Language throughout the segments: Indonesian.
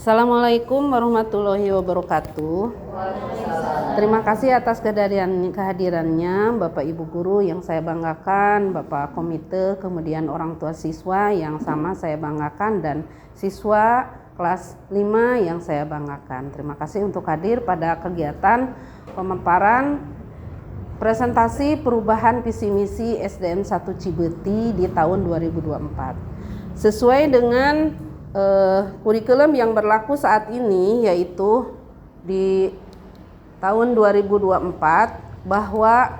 Assalamualaikum warahmatullahi wabarakatuh. Terima kasih atas kehadirannya Bapak Ibu Guru yang saya banggakan, Bapak Komite, kemudian orang tua siswa yang sama saya banggakan, dan siswa kelas 5 yang saya banggakan. Terima kasih untuk hadir pada kegiatan pemaparan presentasi perubahan visi misi SDN 1 Cibeti di tahun 2024. Sesuai dengan kurikulum yang berlaku saat ini, yaitu di tahun 2024, bahwa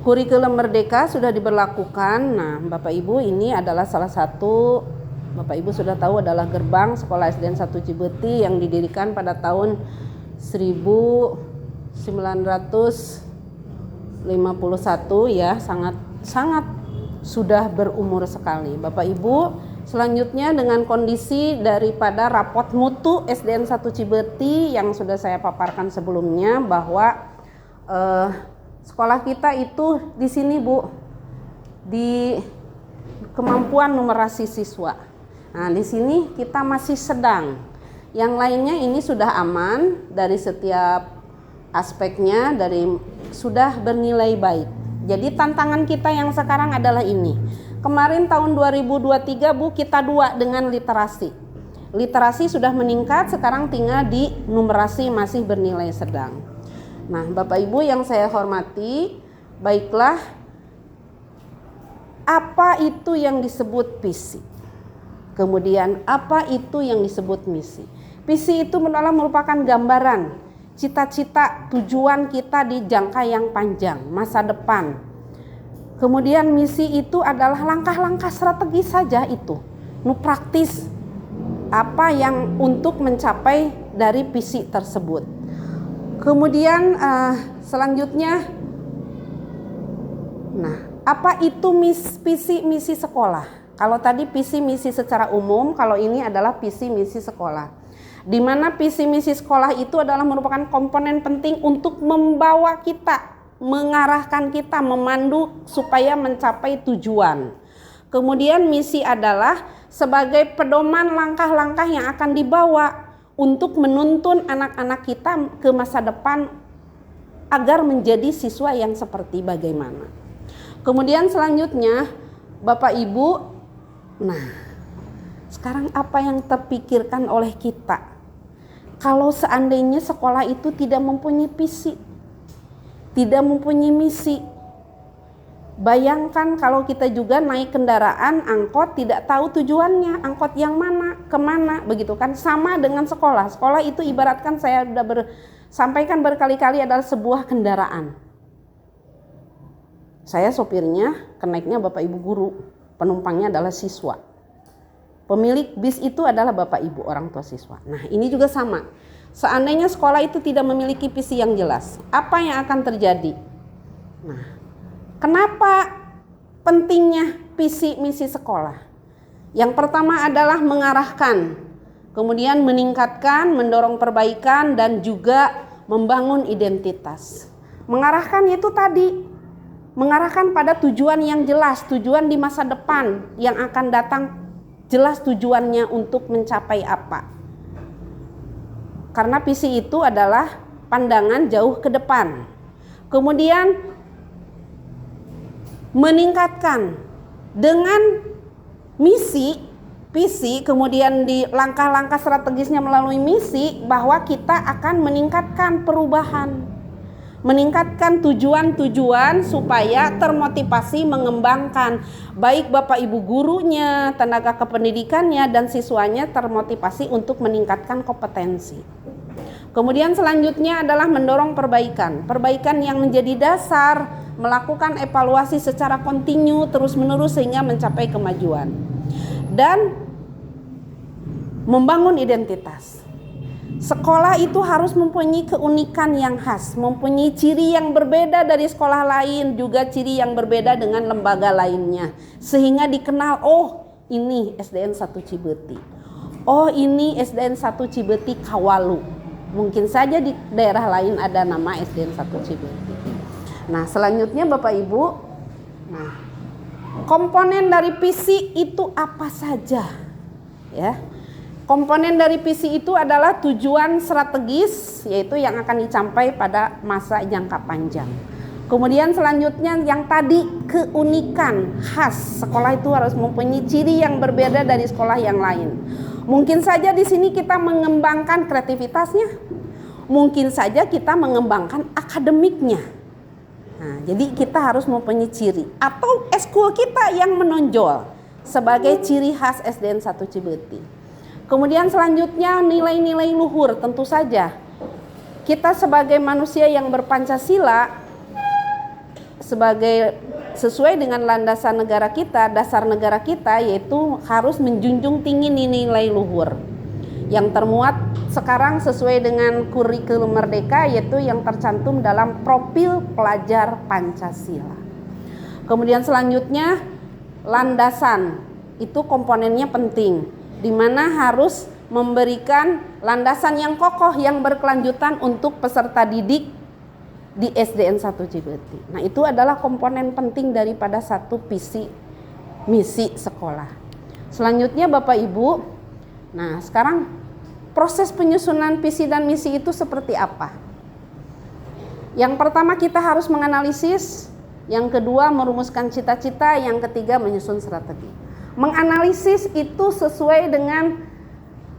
kurikulum Merdeka sudah diberlakukan. Nah, Bapak Ibu, ini adalah salah satu, Bapak Ibu sudah tahu, adalah gerbang sekolah SDN 1 Cibeti yang didirikan pada tahun 1951 ya, sangat sudah berumur sekali. Bapak Ibu, selanjutnya dengan kondisi daripada rapot mutu SDN 1 Cibeti yang sudah saya paparkan sebelumnya, bahwa sekolah kita itu di sini, Bu, di kemampuan numerasi siswa. Nah, di sini kita masih sedang. Yang lainnya ini sudah aman dari setiap aspeknya, sudah bernilai baik. Jadi tantangan kita yang sekarang adalah ini. Kemarin tahun 2023, Bu, kita 2 dengan literasi. Literasi sudah meningkat, sekarang tinggal di numerasi masih bernilai sedang. Nah, Bapak Ibu yang saya hormati, baiklah, apa itu yang disebut visi? Kemudian apa itu yang disebut misi? Visi itu adalah merupakan gambaran cita-cita tujuan kita di jangka yang panjang, masa depan. Kemudian misi itu adalah langkah-langkah strategis saja itu, praktis, apa yang untuk mencapai dari visi tersebut. Kemudian selanjutnya, nah, apa itu visi misi sekolah? Kalau tadi visi misi secara umum, kalau ini adalah visi misi sekolah. Di mana visi misi sekolah itu adalah merupakan komponen penting untuk membawa kita, mengarahkan kita, memandu supaya mencapai tujuan. Kemudian misi adalah sebagai pedoman langkah-langkah yang akan dibawa untuk menuntun anak-anak kita ke masa depan agar menjadi siswa yang seperti bagaimana. Kemudian selanjutnya, Bapak Ibu, nah, sekarang apa yang terpikirkan oleh kita? Kalau seandainya sekolah itu tidak mempunyai visi, tidak mempunyai misi. Bayangkan kalau kita juga naik kendaraan angkot tidak tahu tujuannya, angkot yang mana, kemana, begitu kan? Sama dengan sekolah. Sekolah itu ibaratkan, saya sudah sampaikan berkali-kali, adalah sebuah kendaraan. Saya sopirnya, kenaiknya Bapak Ibu guru, penumpangnya adalah siswa. Pemilik bis itu adalah Bapak Ibu orang tua siswa. Nah, ini juga sama. Seandainya sekolah itu tidak memiliki visi yang jelas, apa yang akan terjadi? Nah, kenapa pentingnya visi misi sekolah? Yang pertama adalah mengarahkan, kemudian meningkatkan, mendorong perbaikan, dan juga membangun identitas. Mengarahkan itu tadi, mengarahkan pada tujuan yang jelas, tujuan di masa depan yang akan datang, jelas tujuannya untuk mencapai apa. Karena visi itu adalah pandangan jauh ke depan. Kemudian meningkatkan dengan misi, visi, kemudian di langkah-langkah strategisnya melalui misi, bahwa kita akan meningkatkan perubahan, meningkatkan tujuan-tujuan supaya termotivasi mengembangkan, baik Bapak Ibu gurunya, tenaga kependidikannya, dan siswanya termotivasi untuk meningkatkan kompetensi. Kemudian selanjutnya adalah mendorong perbaikan yang menjadi dasar melakukan evaluasi secara kontinu terus-menerus sehingga mencapai kemajuan, dan membangun identitas. Sekolah itu harus mempunyai keunikan yang khas, mempunyai ciri yang berbeda dari sekolah lain, juga ciri yang berbeda dengan lembaga lainnya, sehingga dikenal, oh ini SDN 1 Cibeti, oh ini SDN 1 Cibeti Kawalu. Mungkin saja di daerah lain ada nama SDN 1 Cibeti. Nah, selanjutnya Bapak Ibu, nah, Komponen dari visi itu apa saja? Ya. Komponen dari visi itu adalah tujuan strategis, yaitu yang akan dicapai pada masa jangka panjang. Kemudian selanjutnya yang tadi, keunikan khas sekolah itu harus mempunyai ciri yang berbeda dari sekolah yang lain. Mungkin saja di sini kita mengembangkan kreativitasnya, mungkin saja kita mengembangkan akademiknya. Nah, jadi kita harus mempunyai ciri atau eskul kita yang menonjol sebagai ciri khas SDN 1 Cibeti. Kemudian selanjutnya nilai-nilai luhur, tentu saja kita sebagai manusia yang berpancasila, sebagai sesuai dengan landasan negara kita, dasar negara kita, yaitu harus menjunjung tinggi nilai luhur yang termuat sekarang sesuai dengan kurikulum Merdeka, yaitu yang tercantum dalam profil pelajar Pancasila. Kemudian selanjutnya landasan, itu komponennya penting, di mana harus memberikan landasan yang kokoh yang berkelanjutan untuk peserta didik di SDN 1 Cibeti. Nah, itu adalah komponen penting daripada satu visi misi sekolah. Selanjutnya Bapak Ibu, nah sekarang proses penyusunan visi dan misi itu seperti apa? Yang pertama kita harus menganalisis, yang kedua merumuskan cita-cita, yang ketiga menyusun strategi. Menganalisis itu sesuai dengan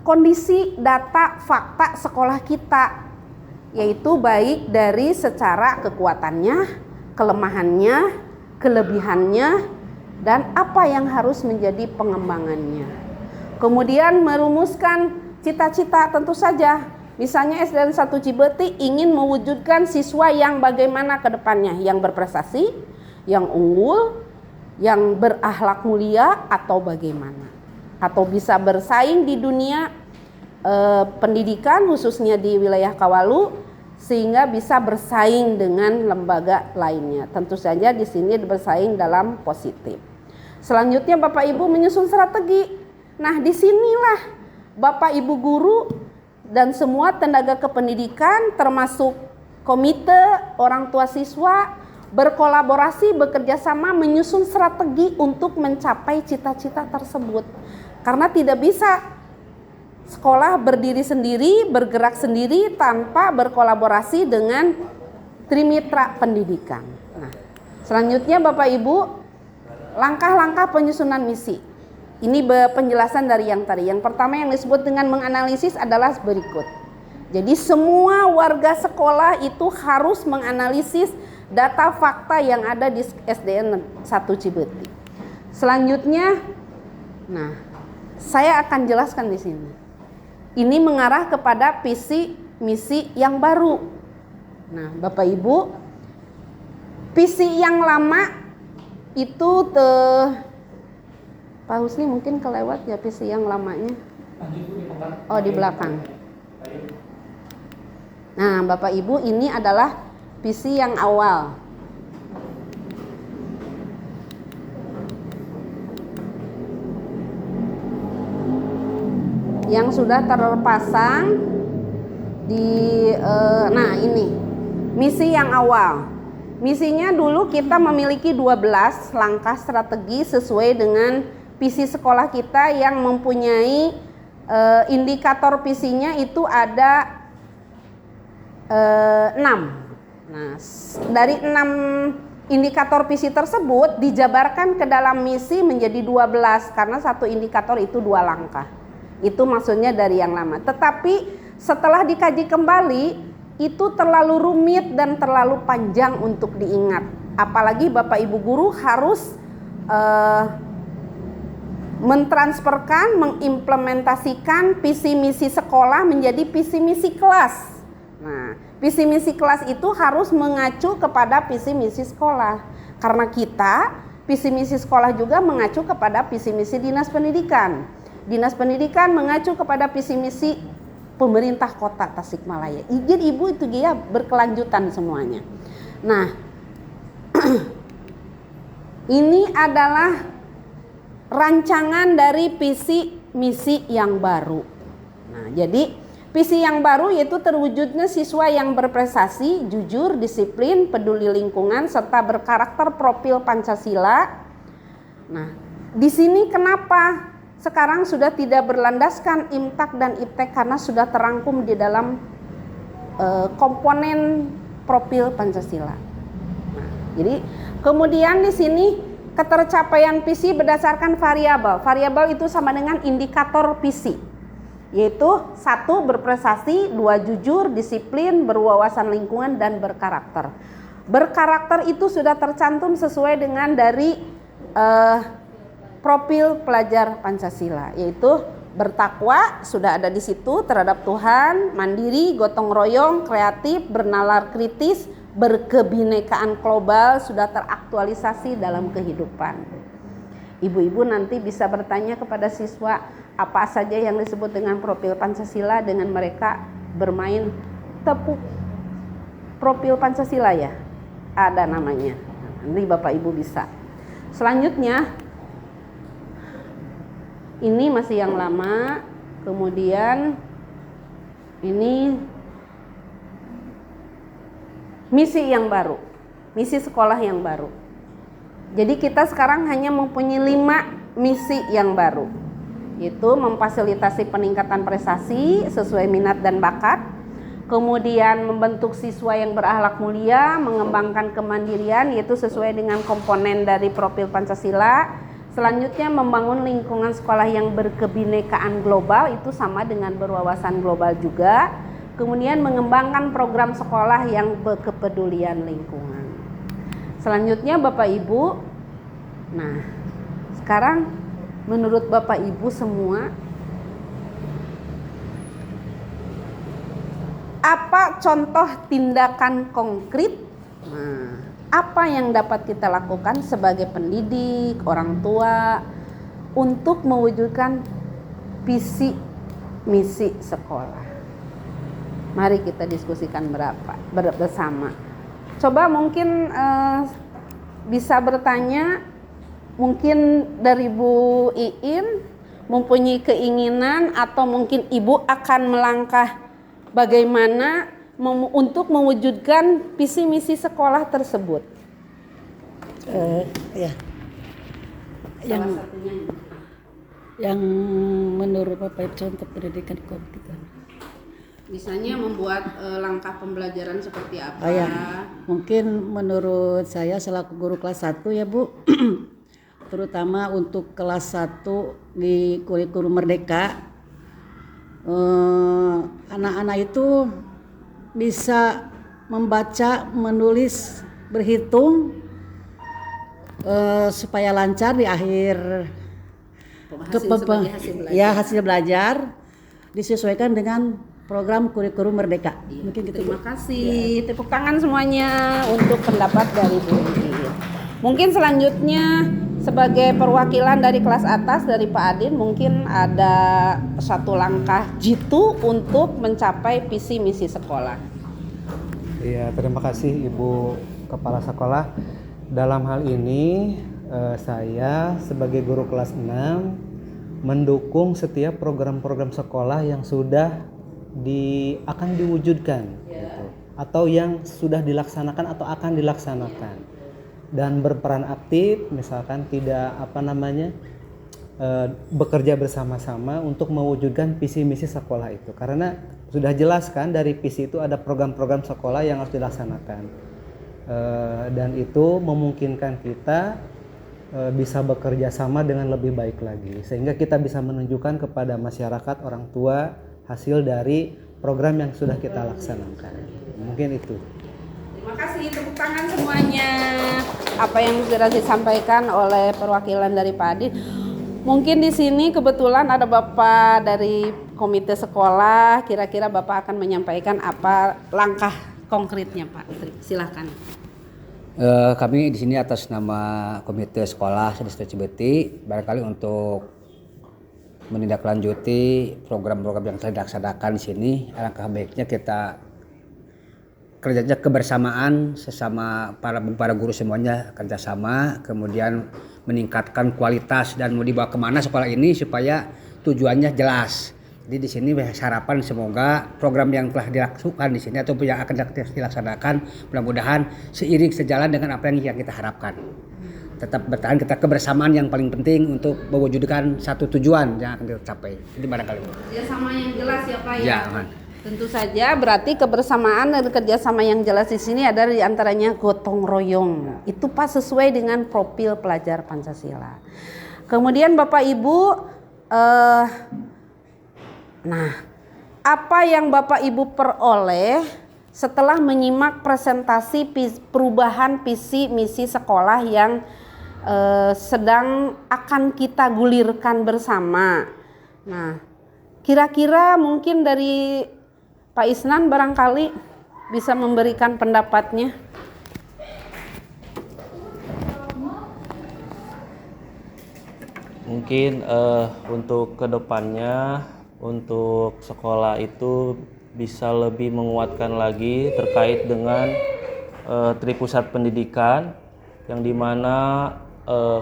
kondisi data fakta sekolah kita, yaitu baik dari secara kekuatannya, kelemahannya, kelebihannya, dan apa yang harus menjadi pengembangannya. Kemudian merumuskan cita-cita, tentu saja. Misalnya SDN 1 Cibeti ingin mewujudkan siswa yang bagaimana ke depannya, yang berprestasi, yang unggul, yang berakhlak mulia, atau bagaimana. Atau bisa bersaing di dunia pendidikan, khususnya di wilayah Kawalu, sehingga bisa bersaing dengan lembaga lainnya. Tentu saja di sini bersaing dalam positif. Selanjutnya Bapak Ibu menyusun strategi. Nah, disinilah Bapak Ibu guru dan semua tenaga kependidikan, termasuk komite orang tua siswa, berkolaborasi, bekerja sama menyusun strategi untuk mencapai cita-cita tersebut. Karena tidak bisa sekolah berdiri sendiri, bergerak sendiri tanpa berkolaborasi dengan trimitra pendidikan. Nah, selanjutnya Bapak Ibu, langkah-langkah penyusunan misi. Ini penjelasan dari yang tadi. Yang pertama yang disebut dengan menganalisis adalah berikut. Jadi semua warga sekolah itu harus menganalisis data fakta yang ada di SDN 1 Cibeti. Selanjutnya, nah, saya akan jelaskan di sini. Ini mengarah kepada visi misi yang baru. Nah, Bapak Ibu, visi yang lama itu Pak Husni mungkin kelewat ya visi yang lamanya. Oh, di belakang. Nah, Bapak Ibu, ini adalah visi yang awal. Yang sudah terpasang di nah ini misi yang awal. Misinya dulu kita memiliki 12 langkah strategi sesuai dengan visi sekolah kita yang mempunyai indikator visinya itu ada 6. Nah, dari 6 indikator visi tersebut dijabarkan ke dalam misi menjadi 12 karena satu indikator itu 2 langkah. Itu maksudnya dari yang lama. Tetapi setelah dikaji kembali itu terlalu rumit dan terlalu panjang untuk diingat. Apalagi Bapak Ibu guru harus mentransferkan, mengimplementasikan visi misi sekolah menjadi visi misi kelas. Nah, visi misi kelas itu harus mengacu kepada visi misi sekolah. Karena kita visi misi sekolah juga mengacu kepada visi misi dinas pendidikan. Dinas pendidikan mengacu kepada visi misi pemerintah kota Tasikmalaya. Jadi Ibu itu dia berkelanjutan semuanya. Nah, ini adalah rancangan dari visi misi yang baru. Nah, jadi visi yang baru yaitu terwujudnya siswa yang berprestasi, jujur, disiplin, peduli lingkungan, serta berkarakter profil Pancasila, Nah, di sini kenapa sekarang sudah tidak berlandaskan IMTAK dan IPTEK karena sudah terangkum di dalam komponen profil Pancasila. Nah, jadi kemudian di sini ketercapaian visi berdasarkan variabel. Variabel itu sama dengan indikator visi, yaitu 1 berprestasi, 2 jujur, disiplin, berwawasan lingkungan, dan berkarakter. Berkarakter itu sudah tercantum sesuai dengan dari profil pelajar Pancasila, yaitu bertakwa sudah ada di situ terhadap Tuhan, mandiri, gotong royong, kreatif, bernalar kritis, berkebinekaan global sudah teraktualisasi dalam kehidupan. Ibu-ibu nanti bisa bertanya kepada siswa apa saja yang disebut dengan profil Pancasila dengan mereka bermain tepuk profil Pancasila ya. Ada namanya. Nanti Bapak Ibu bisa. Selanjutnya ini masih yang lama, kemudian ini misi yang baru, misi sekolah yang baru. Jadi kita sekarang hanya mempunyai 5 misi yang baru, yaitu memfasilitasi peningkatan prestasi sesuai minat dan bakat, kemudian membentuk siswa yang berakhlak mulia, mengembangkan kemandirian yaitu sesuai dengan komponen dari profil Pancasila. Selanjutnya membangun lingkungan sekolah yang berkebinekaan global, itu sama dengan berwawasan global juga. Kemudian mengembangkan program sekolah yang berkepedulian lingkungan. Selanjutnya Bapak Ibu, nah sekarang menurut Bapak Ibu semua, apa contoh tindakan konkret? Nah, apa yang dapat kita lakukan sebagai pendidik, orang tua untuk mewujudkan visi misi sekolah? Mari kita diskusikan bersama. Coba mungkin bisa bertanya, mungkin dari Bu Iin mempunyai keinginan atau mungkin Ibu akan melangkah bagaimana untuk mewujudkan visi misi sekolah tersebut. Ya. Yang menurut Bapak Ibu contoh pendidikan komputer. Misalnya membuat langkah pembelajaran seperti apa? Ya. Mungkin menurut saya selaku guru kelas 1 ya Bu, terutama untuk kelas 1 di kurikulum Merdeka, anak-anak itu bisa membaca, menulis, berhitung supaya lancar di akhir hasil belajar disesuaikan dengan program kurikulum Merdeka. Iya. Mungkin gitu. Terima kasih. Ya. Tepuk tangan semuanya untuk pendapat dari Bu Iin. Mungkin selanjutnya sebagai perwakilan dari kelas atas dari Pak Adin, mungkin ada satu langkah jitu untuk mencapai visi misi sekolah. Iya, terima kasih Ibu Kepala Sekolah. Dalam hal ini saya sebagai guru kelas 6 mendukung setiap program-program sekolah yang sudah akan diwujudkan, gitu, atau yang sudah dilaksanakan atau akan dilaksanakan, dan berperan aktif, misalkan tidak bekerja bersama-sama untuk mewujudkan visi misi sekolah itu, karena sudah jelas kan dari visi itu ada program-program sekolah yang harus dilaksanakan, dan itu memungkinkan kita bisa bekerja sama dengan lebih baik lagi, sehingga kita bisa menunjukkan kepada masyarakat, orang tua, hasil dari program yang sudah kita laksanakan. Mungkin itu. Terima kasih, tepuk tangan semuanya. Apa yang sudah disampaikan oleh perwakilan dari Pak Adin. Mungkin di sini kebetulan ada Bapak dari komite sekolah. Kira-kira Bapak akan menyampaikan apa langkah konkretnya, Pak. Silakan. Kami di sini atas nama komite sekolah Desa Cibeti, barangkali untuk menindaklanjuti program-program yang telah dilaksanakan di sini, alangkah baiknya kita kerjanya kebersamaan sesama para guru semuanya kerjasama, kemudian meningkatkan kualitas dan mau dibawa kemana sekolah ini supaya tujuannya jelas. Jadi di sini harapan semoga program yang telah dilakukan di sini atau yang akan dilaksanakan mudah-mudahan seiring sejalan dengan apa yang kita harapkan. tetap bertahan, kita kebersamaan yang paling penting untuk mewujudkan satu tujuan yang akan kita capai. Itu barangkali. Kerjasama yang jelas ya Pak ya. Ya, Man. Tentu saja berarti kebersamaan dan kerjasama yang jelas di sini ada di antaranya gotong royong. Itu Pak sesuai dengan profil pelajar Pancasila. Kemudian Bapak Ibu, nah apa yang Bapak Ibu peroleh setelah menyimak presentasi perubahan visi misi sekolah yang sedang akan kita gulirkan bersama. Nah, kira-kira mungkin dari Pak Isnan barangkali bisa memberikan pendapatnya. Mungkin untuk kedepannya untuk sekolah itu bisa lebih menguatkan lagi terkait dengan Tripusat Pendidikan yang dimana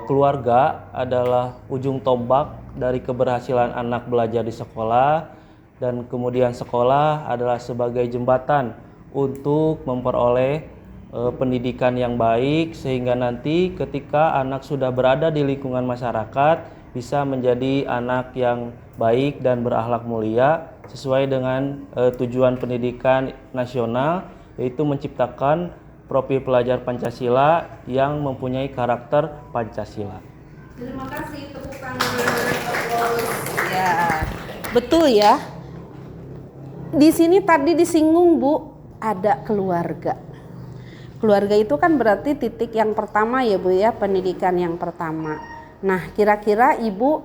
keluarga adalah ujung tombak dari keberhasilan anak belajar di sekolah, dan kemudian sekolah adalah sebagai jembatan untuk memperoleh pendidikan yang baik sehingga nanti ketika anak sudah berada di lingkungan masyarakat bisa menjadi anak yang baik dan berakhlak mulia sesuai dengan tujuan pendidikan nasional, yaitu menciptakan profil pelajar Pancasila yang mempunyai karakter Pancasila. Terima kasih, tepuk tangan. Ya, betul ya. Di sini tadi disinggung Bu, ada keluarga. Keluarga itu kan berarti titik yang pertama ya Bu ya, pendidikan yang pertama. Nah, kira-kira Ibu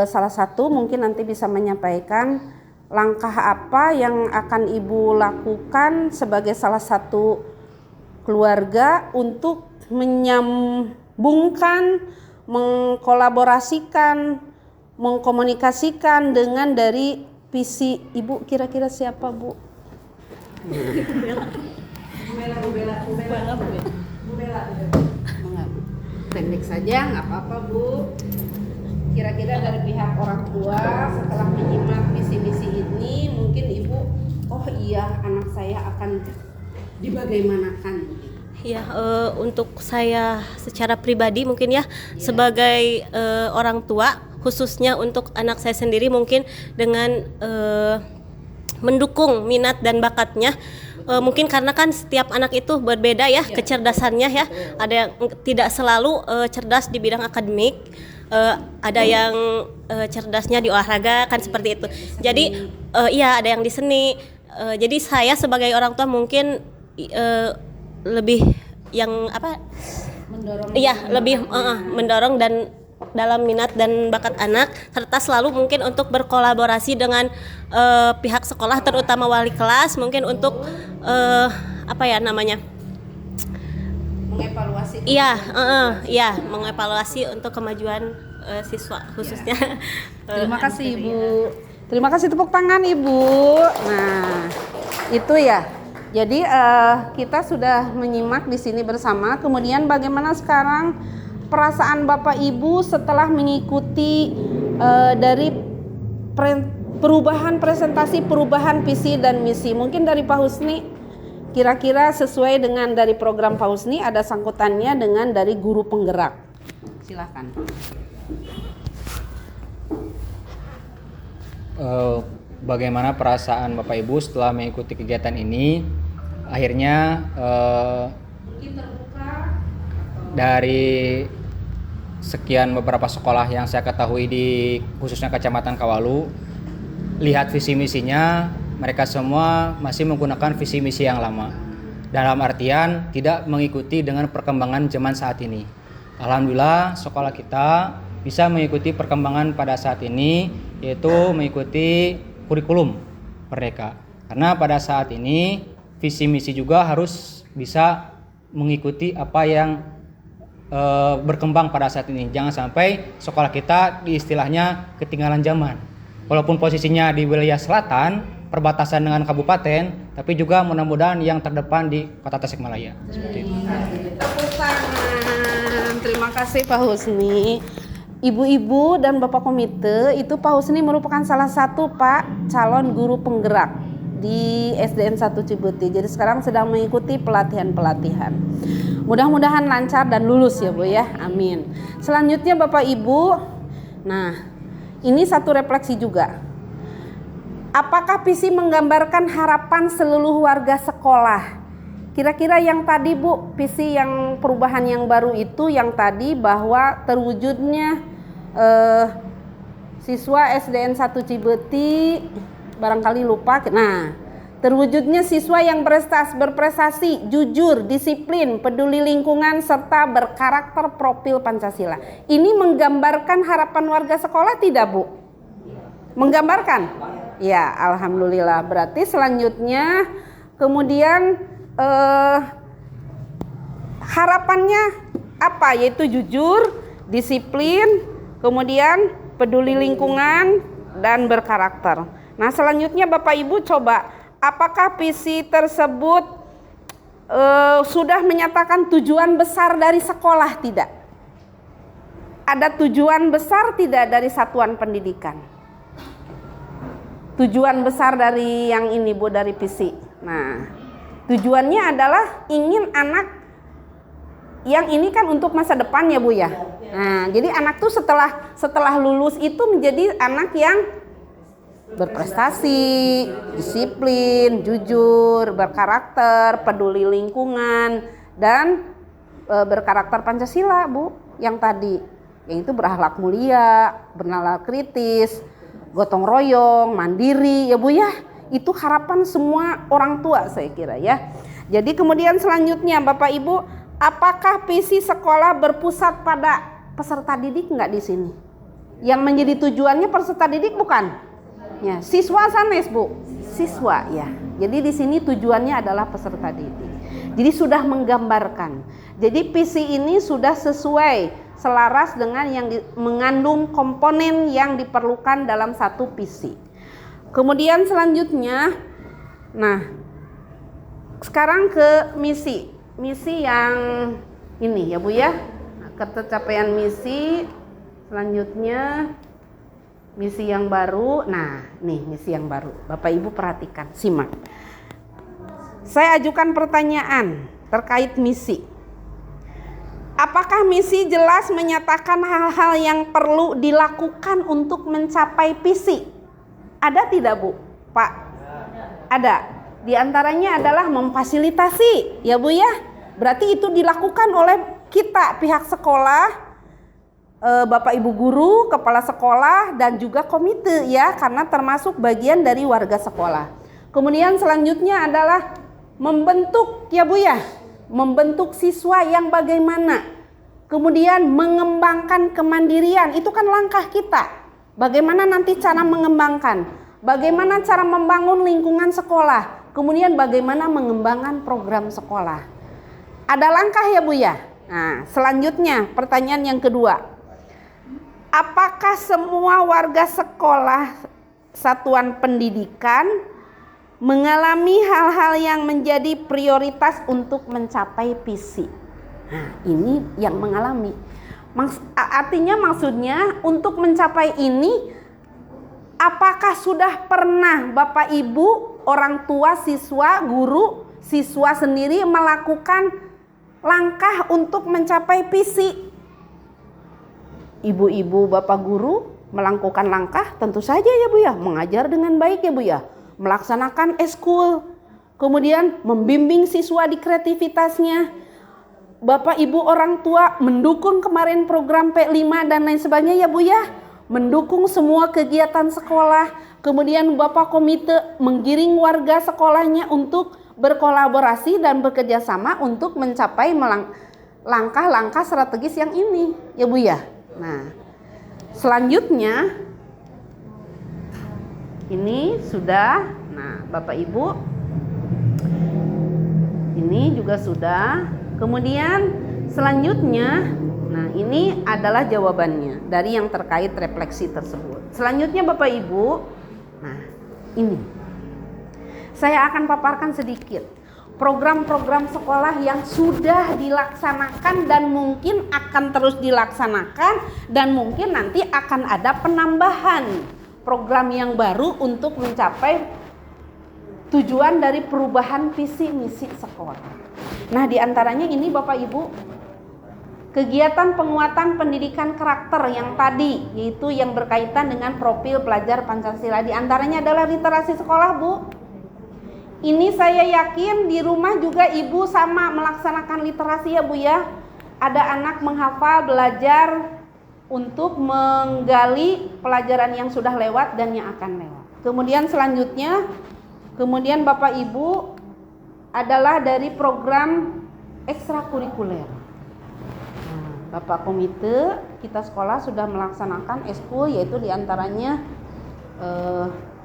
salah satu mungkin nanti bisa menyampaikan langkah apa yang akan Ibu lakukan sebagai salah satu keluarga untuk menyambungkan, mengkolaborasikan, mengkomunikasikan dengan dari visi Ibu. Kira-kira siapa Bu? Bu Bella. Pendek saja, nggak apa-apa Bu. Kira-kira dari pihak orang tua setelah menyimak visi-misi ini, mungkin Ibu, oh iya anak saya akan dibagaimanakan. Ya, untuk saya secara pribadi mungkin ya, sebagai orang tua, khususnya untuk anak saya sendiri mungkin dengan mendukung minat dan bakatnya. Mungkin karena kan setiap anak itu berbeda ya, kecerdasannya ya. Ada yang tidak selalu cerdas di bidang akademik, ada yang cerdasnya di olahraga kan seperti itu. Jadi iya ada yang di seni. Jadi saya sebagai orang tua mungkin lebih yang apa? Mendorong. Iya, lebih mendorong dan dalam minat dan bakat anak, serta selalu mungkin untuk berkolaborasi dengan pihak sekolah, terutama wali kelas, mungkin untuk apa ya namanya, mengevaluasi. Iya, mengevaluasi untuk kemajuan siswa khususnya. Terima kasih Ibu. Terima kasih, tepuk tangan Ibu. Nah, itu ya. Jadi kita sudah menyimak di sini bersama. Kemudian bagaimana sekarang perasaan Bapak Ibu setelah mengikuti dari perubahan presentasi, perubahan visi dan misi? Mungkin dari Pak Husni, kira-kira sesuai dengan dari program Pak Husni ada sangkutannya dengan dari guru penggerak. Silakan. Bagaimana perasaan Bapak Ibu setelah mengikuti kegiatan ini? Akhirnya dari sekian beberapa sekolah yang saya ketahui di khususnya Kecamatan Kawalu, lihat visi misinya mereka semua masih menggunakan visi misi yang lama. Dalam artian tidak mengikuti dengan perkembangan zaman saat ini. Alhamdulillah sekolah kita bisa mengikuti perkembangan pada saat ini, yaitu mengikuti kurikulum Merdeka. Karena pada saat ini visi misi juga harus bisa mengikuti apa yang berkembang pada saat ini. Jangan sampai sekolah kita istilahnya ketinggalan zaman. Walaupun posisinya di wilayah selatan, perbatasan dengan kabupaten, tapi juga mudah-mudahan yang terdepan di Kota Tasikmalaya. Seperti itu. Tepuk tangan. Terima kasih Pak Husni. Ibu-ibu dan Bapak Komite, itu Pak Husni merupakan salah satu Pak calon guru penggerak di SDN 1 Cibuti. Jadi sekarang sedang mengikuti pelatihan-pelatihan. Mudah-mudahan lancar dan lulus ya Bu ya, amin. Selanjutnya Bapak Ibu, nah ini satu refleksi juga. Apakah visi menggambarkan harapan seluruh warga sekolah? Kira-kira yang tadi Bu, visi yang perubahan yang baru itu yang tadi bahwa terwujudnya siswa SDN 1 Cibeti, barangkali lupa. Nah, terwujudnya siswa yang berprestasi, jujur, disiplin, peduli lingkungan, serta berkarakter profil Pancasila. Ini menggambarkan harapan warga sekolah tidak Bu? Menggambarkan? Ya, alhamdulillah. Berarti selanjutnya kemudian harapannya apa? Yaitu jujur, disiplin, kemudian peduli lingkungan, dan berkarakter. Nah, selanjutnya Bapak Ibu coba, apakah visi tersebut sudah menyatakan tujuan besar dari sekolah tidak? Ada tujuan besar tidak dari satuan pendidikan? Tujuan besar dari yang ini Bu, dari visi. Nah, tujuannya adalah ingin anak yang ini kan untuk masa depan ya Bu ya. Nah, jadi anak tuh setelah lulus itu menjadi anak yang berprestasi, disiplin, jujur, berkarakter, peduli lingkungan, dan berkarakter Pancasila Bu, yang tadi, yang itu berakhlak mulia, bernalar kritis, gotong royong, mandiri ya Bu ya. Itu harapan semua orang tua saya kira ya. Jadi kemudian selanjutnya Bapak Ibu, apakah visi sekolah berpusat pada peserta didik enggak di sini? Yang menjadi tujuannya peserta didik bukan? Ya, siswa sanes Bu, siswa ya. Jadi di sini tujuannya adalah peserta didik. Jadi sudah menggambarkan. Jadi visi ini sudah sesuai, selaras dengan yang mengandung komponen yang diperlukan dalam satu visi. Kemudian selanjutnya, nah sekarang ke misi yang ini ya Bu ya. Nah, ketercapaian misi selanjutnya. Misi yang baru, nah nih misi yang baru. Bapak Ibu perhatikan, simak. Saya ajukan pertanyaan terkait misi. Apakah misi jelas menyatakan hal-hal yang perlu dilakukan untuk mencapai visi? Ada tidak Bu? Pak? Ada. Di antaranya adalah memfasilitasi, ya Bu ya. Berarti itu dilakukan oleh kita, pihak sekolah, Bapak Ibu guru, kepala sekolah, dan juga komite ya, karena termasuk bagian dari warga sekolah. Kemudian selanjutnya adalah membentuk ya Bu ya, membentuk siswa yang bagaimana. Kemudian mengembangkan kemandirian, itu kan langkah kita. Bagaimana nanti cara mengembangkan, bagaimana cara membangun lingkungan sekolah, kemudian bagaimana mengembangkan program sekolah. Ada langkah ya Bu ya. Nah, selanjutnya pertanyaan yang kedua. Apakah semua warga sekolah satuan pendidikan mengalami hal-hal yang menjadi prioritas untuk mencapai visi? Nah, ini yang mengalami. Artinya maksudnya untuk mencapai ini, apakah sudah pernah Bapak Ibu, orang tua, siswa, guru, siswa sendiri melakukan langkah untuk mencapai visi? Ibu-ibu, bapak guru melakukan langkah tentu saja ya Bu ya, mengajar dengan baik ya Bu ya, melaksanakan eskul, kemudian membimbing siswa di kreativitasnya. Bapak Ibu orang tua mendukung kemarin program P5 dan lain sebagainya ya Bu ya, mendukung semua kegiatan sekolah. Kemudian Bapak komite menggiring warga sekolahnya untuk berkolaborasi dan bekerja sama untuk mencapai langkah-langkah strategis yang ini ya Bu ya. Nah, selanjutnya ini sudah, nah Bapak Ibu ini juga sudah. Kemudian selanjutnya, nah ini adalah jawabannya dari yang terkait refleksi tersebut. Selanjutnya Bapak Ibu, nah ini saya akan paparkan sedikit program-program sekolah yang sudah dilaksanakan dan mungkin akan terus dilaksanakan, dan mungkin nanti akan ada penambahan program yang baru untuk mencapai tujuan dari perubahan visi misi sekolah. Nah, diantaranya ini Bapak Ibu, kegiatan penguatan pendidikan karakter yang tadi, yaitu yang berkaitan dengan profil pelajar Pancasila. Di antaranya adalah literasi sekolah, Bu. Ini saya yakin di rumah juga Ibu sama melaksanakan literasi ya Bu ya. Ada anak menghafal, belajar untuk menggali pelajaran yang sudah lewat dan yang akan lewat. Kemudian selanjutnya, Bapak Ibu adalah dari program ekstrakurikuler. Bapak komite kita sekolah sudah melaksanakan eskul, yaitu diantaranya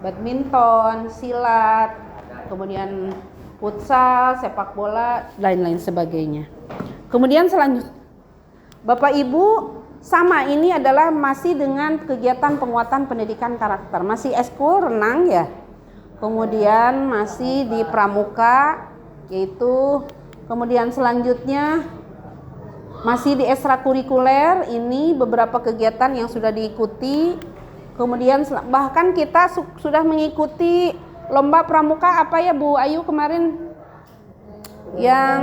badminton, silat, kemudian futsal, sepak bola, lain-lain sebagainya. Kemudian selanjutnya Bapak Ibu sama, ini adalah masih dengan kegiatan penguatan pendidikan karakter, masih eskul renang ya. Kemudian masih di pramuka, yaitu kemudian selanjutnya masih di ekstrakurikuler, ini beberapa kegiatan yang sudah diikuti. Kemudian bahkan kita sudah mengikuti lomba pramuka apa ya Bu Ayu kemarin? Yang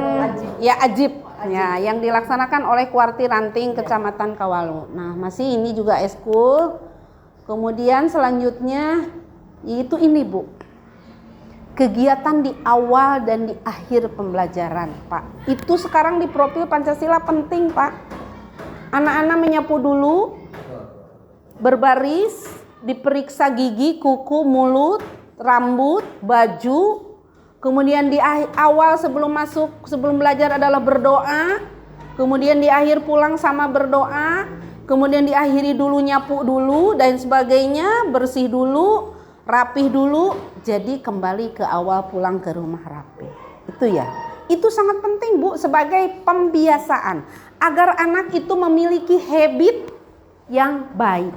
Ajib ya, yang dilaksanakan oleh Kuarti Ranting Kecamatan Kawalu. Nah, masih ini juga eskul. Kemudian selanjutnya yaitu ini Bu, kegiatan di awal dan di akhir pembelajaran, Pak. Itu sekarang di profil Pancasila penting, Pak. Anak-anak menyapu dulu, berbaris, diperiksa gigi, kuku, mulut, rambut, baju. Kemudian di awal sebelum belajar adalah berdoa. Kemudian di akhir pulang sama berdoa. Kemudian diakhiri dulu nyapu dulu dan sebagainya, bersih dulu, rapih dulu. Jadi kembali ke awal pulang ke rumah rapi. Itu ya. Itu sangat penting Bu sebagai pembiasaan agar anak itu memiliki habit yang baik.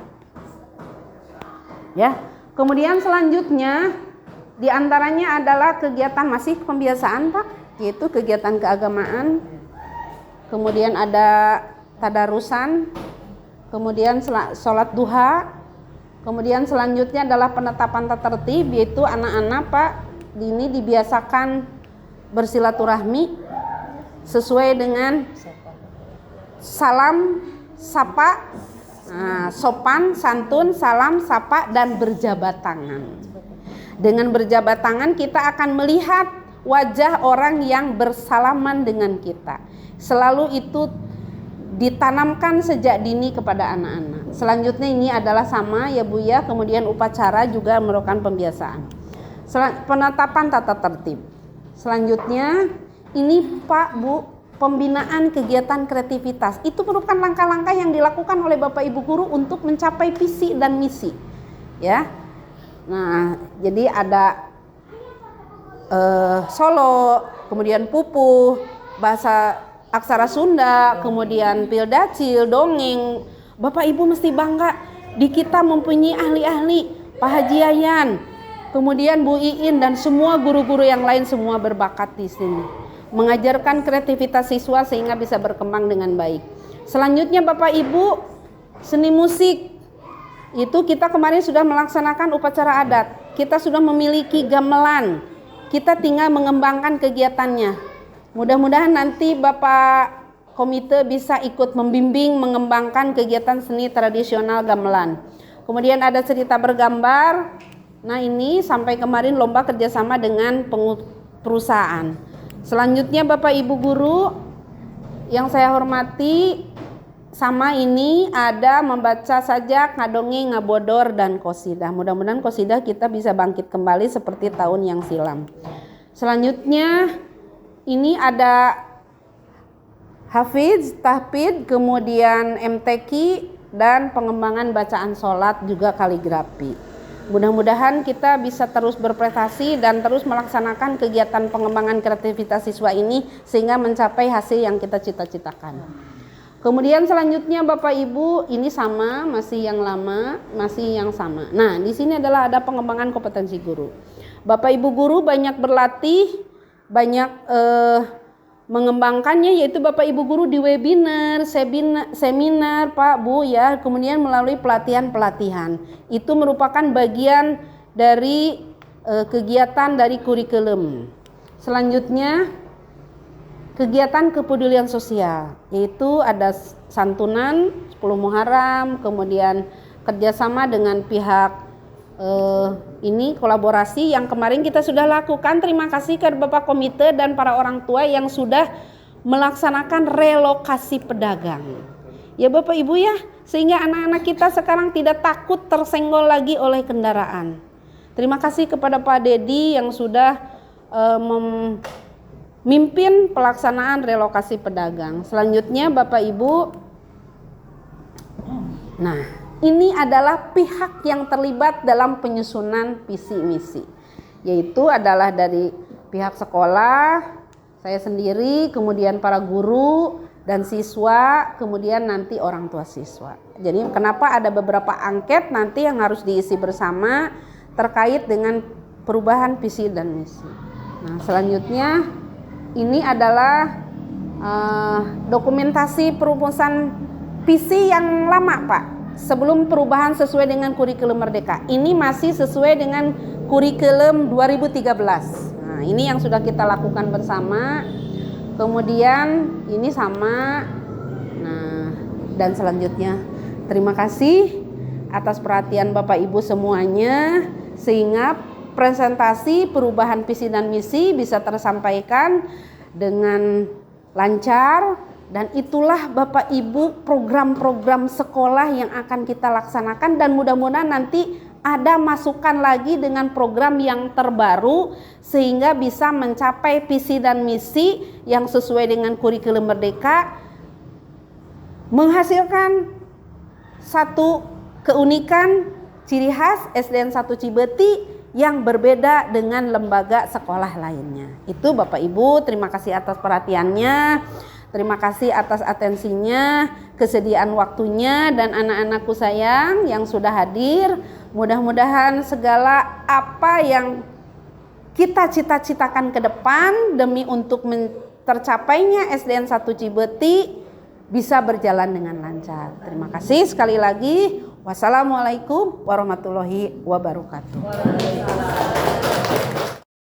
Ya. Kemudian selanjutnya di antaranya adalah kegiatan masih pembiasaan Pak, yaitu kegiatan keagamaan. Kemudian ada tadarusan, kemudian sholat duha. Kemudian selanjutnya adalah penetapan tata tertib, yaitu anak-anak Pak ini dibiasakan bersilaturahmi sesuai dengan salam, sapa, sopan, santun, salam, sapa, dan berjabat tangan. Dengan berjabat tangan kita akan melihat wajah orang yang bersalaman dengan kita. Selalu itu ditanamkan sejak dini kepada anak-anak. Selanjutnya ini adalah sama ya Bu ya, kemudian upacara juga merupakan pembiasaan. Penetapan tata tertib. Selanjutnya ini Pak Bu, pembinaan kegiatan kreativitas. Itu merupakan langkah-langkah yang dilakukan oleh Bapak Ibu guru untuk mencapai visi dan misi. Ya. Nah, jadi ada Solo, kemudian pupuh, bahasa aksara Sunda, kemudian pildacil, dongeng. Bapak Ibu mesti bangga di kita mempunyai ahli-ahli, Pak Haji Yayan, kemudian Bu Iin dan semua guru-guru yang lain semua berbakat di sini. Mengajarkan kreativitas siswa sehingga bisa berkembang dengan baik. Selanjutnya Bapak Ibu, seni musik. Itu kita kemarin sudah melaksanakan upacara adat. Kita sudah memiliki gamelan. Kita tinggal mengembangkan kegiatannya. Mudah-mudahan nanti Bapak komite bisa ikut membimbing mengembangkan kegiatan seni tradisional gamelan. Kemudian ada cerita bergambar. Nah ini sampai kemarin lomba kerjasama dengan perusahaan. Selanjutnya Bapak Ibu guru yang saya hormati, sama ini ada membaca sajak, ngadongeng, ngabodor, dan qosidah. Mudah-mudahan qosidah kita bisa bangkit kembali seperti tahun yang silam. Selanjutnya ini ada hafiz, tahfidz, kemudian MTQ, dan pengembangan bacaan sholat juga kaligrafi. Mudah-mudahan kita bisa terus berprestasi dan terus melaksanakan kegiatan pengembangan kreativitas siswa ini sehingga mencapai hasil yang kita cita-citakan. Kemudian selanjutnya Bapak Ibu, ini sama, masih yang lama, masih yang sama. Nah, di sini adalah ada pengembangan kompetensi guru. Bapak Ibu guru banyak berlatih, banyak mengembangkannya, yaitu Bapak Ibu guru di webinar, seminar Pak Bu ya, kemudian melalui pelatihan-pelatihan. Itu merupakan bagian dari kegiatan dari kurikulum. Selanjutnya kegiatan kepedulian sosial, yaitu ada santunan 10 Muharram, kemudian kerjasama dengan pihak ini kolaborasi yang kemarin kita sudah lakukan. Terima kasih ke Bapak Komite dan para orang tua yang sudah melaksanakan relokasi pedagang. Ya Bapak Ibu ya, sehingga anak-anak kita sekarang tidak takut tersenggol lagi oleh kendaraan. Terima kasih kepada Pak Dedi yang sudah memimpin pelaksanaan relokasi pedagang. Selanjutnya Bapak Ibu, nah ini adalah pihak yang terlibat dalam penyusunan visi misi, yaitu adalah dari pihak sekolah, saya sendiri, kemudian para guru dan siswa, kemudian nanti orang tua siswa. Jadi kenapa ada beberapa angket nanti yang harus diisi bersama terkait dengan perubahan visi dan misi. Nah selanjutnya ini adalah dokumentasi perumusan visi yang lama Pak, sebelum perubahan sesuai dengan kurikulum Merdeka. Ini masih sesuai dengan kurikulum 2013. Nah, ini yang sudah kita lakukan bersama. Kemudian ini sama. Nah, dan selanjutnya terima kasih atas perhatian Bapak Ibu semuanya, sehingga presentasi perubahan visi dan misi bisa tersampaikan dengan lancar. Dan itulah Bapak Ibu program-program sekolah yang akan kita laksanakan, dan mudah-mudahan nanti ada masukan lagi dengan program yang terbaru sehingga bisa mencapai visi dan misi yang sesuai dengan kurikulum Merdeka, menghasilkan satu keunikan ciri khas SDN 1 Cibeti yang berbeda dengan lembaga sekolah lainnya. Itu Bapak Ibu, terima kasih atas perhatiannya. Terima kasih atas atensinya, kesediaan waktunya, dan anak-anakku sayang yang sudah hadir. Mudah-mudahan segala apa yang kita cita-citakan ke depan demi untuk tercapainya SDN 1 Cibeti bisa berjalan dengan lancar. Terima kasih sekali lagi. Wassalamualaikum warahmatullahi wabarakatuh.